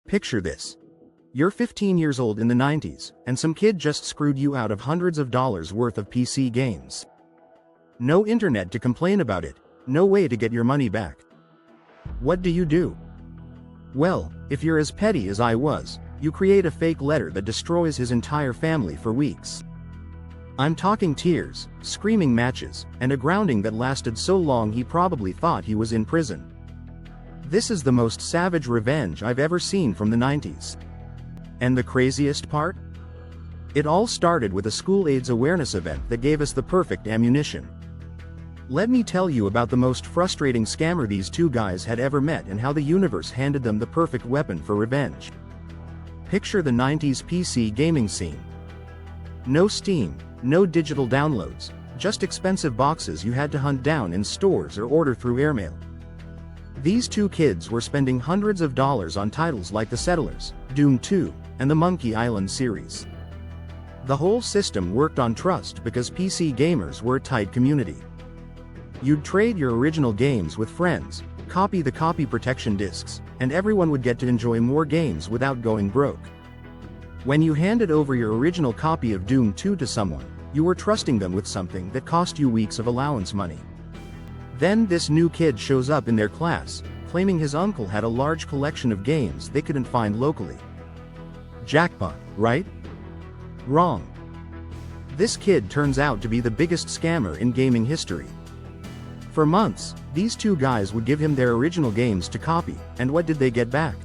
Picture this. You're 15 years old in the 90s, and some kid just screwed you out of hundreds of dollars worth of PC games. No internet to complain about it, no way to get your money back. What do? Well, if you're as petty as I was, you create a fake letter that destroys his entire family for weeks. I'm talking tears, screaming matches, and a grounding that lasted so long he probably thought he was in prison. This is the most savage revenge I've ever seen from the 90s. And the craziest part? It all started with a school AIDS awareness event that gave us the perfect ammunition. Let me tell you about the most frustrating scammer these two guys had ever met and how the universe handed them the perfect weapon for revenge. Picture the 90s PC gaming scene. No Steam, no digital downloads, just expensive boxes you had to hunt down in stores or order through airmail. These two kids were spending hundreds of dollars on titles like The Settlers, Doom 2, and the Monkey Island series. The whole system worked on trust because PC gamers were a tight community. You'd trade your original games with friends, copy the copy protection discs, and everyone would get to enjoy more games without going broke. When you handed over your original copy of Doom 2 to someone, you were trusting them with something that cost you weeks of allowance money. Then this new kid shows up in their class, claiming his uncle had a large collection of games they couldn't find locally. Jackpot, right? Wrong. This kid turns out to be the biggest scammer in gaming history. For months, these two guys would give him their original games to copy, and what did they get back?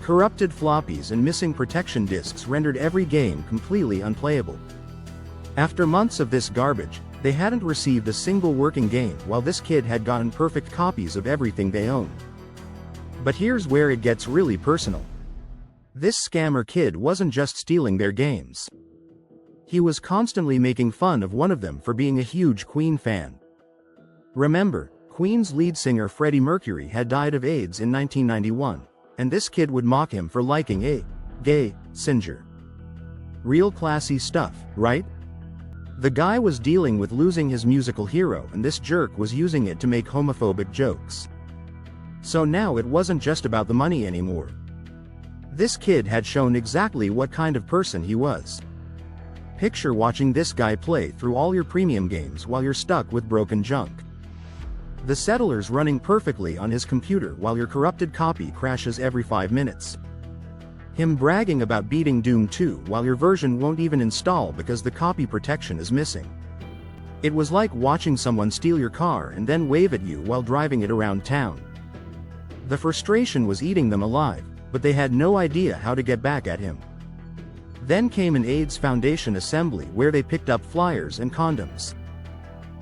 Corrupted floppies and missing protection discs rendered every game completely unplayable. After months of this garbage, they hadn't received a single working game while this kid had gotten perfect copies of everything they owned. But here's where it gets really personal. This scammer kid wasn't just stealing their games. He was constantly making fun of one of them for being a huge Queen fan. Remember, Queen's lead singer Freddie Mercury had died of AIDS in 1991, and this kid would mock him for liking a gay singer. Real classy stuff, right? The guy was dealing with losing his musical hero, and this jerk was using it to make homophobic jokes. So now it wasn't just about the money anymore. This kid had shown exactly what kind of person he was. Picture watching this guy play through all your premium games while you're stuck with broken junk. The Settlers running perfectly on his computer while your corrupted copy crashes every 5 minutes. Him bragging about beating Doom 2 while your version won't even install because the copy protection is missing. It was like watching someone steal your car and then wave at you while driving it around town. The frustration was eating them alive, but they had no idea how to get back at him. Then came an AIDS Foundation assembly where they picked up flyers and condoms.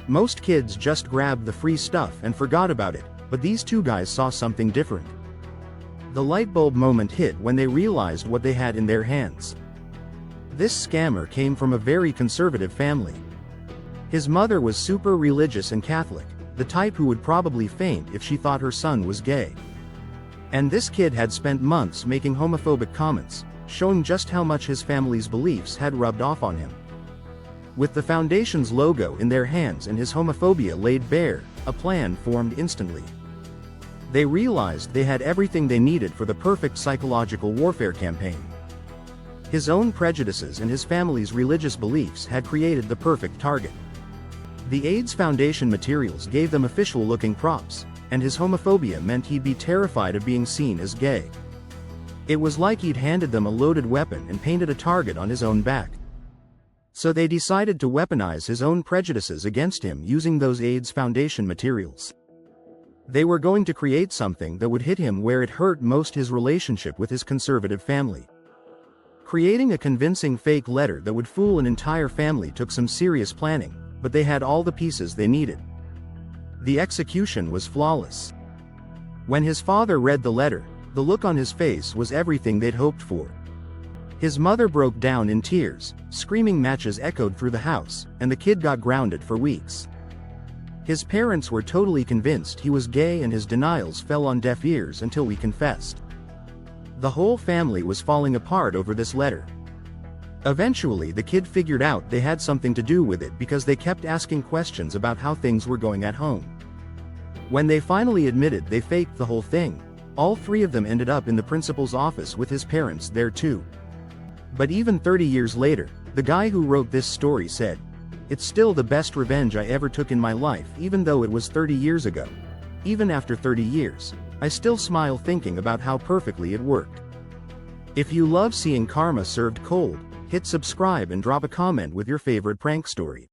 Most kids just grabbed the free stuff and forgot about it, but these two guys saw something different. The light bulb moment hit when they realized what they had in their hands. This scammer came from a very conservative family. His mother was super religious and Catholic, the type who would probably faint if she thought her son was gay. And this kid had spent months making homophobic comments, showing just how much his family's beliefs had rubbed off on him. With the Foundation's logo in their hands and his homophobia laid bare, a plan formed instantly. They realized they had everything they needed for the perfect psychological warfare campaign. His own prejudices and his family's religious beliefs had created the perfect target. The AIDS Foundation materials gave them official-looking props, and his homophobia meant he'd be terrified of being seen as gay. It was like he'd handed them a loaded weapon and painted a target on his own back. So they decided to weaponize his own prejudices against him using those AIDS Foundation materials. They were going to create something that would hit him where it hurt most: his relationship with his conservative family. Creating a convincing fake letter that would fool an entire family took some serious planning, but they had all the pieces they needed. The execution was flawless. When his father read the letter, the look on his face was everything they'd hoped for. His mother broke down in tears, screaming matches echoed through the house, and the kid got grounded for weeks. His parents were totally convinced he was gay and his denials fell on deaf ears until we confessed. The whole family was falling apart over this letter. Eventually the kid figured out they had something to do with it because they kept asking questions about how things were going at home. When they finally admitted they faked the whole thing, All 3 of them ended up in the principal's office with his parents there too. But even 30 years later, the guy who wrote this story said, "It's still the best revenge I ever took in my life, even though it was 30 years ago. Even after 30 years, I still smile thinking about how perfectly it worked." If you love seeing karma served cold, hit subscribe and drop a comment with your favorite prank story.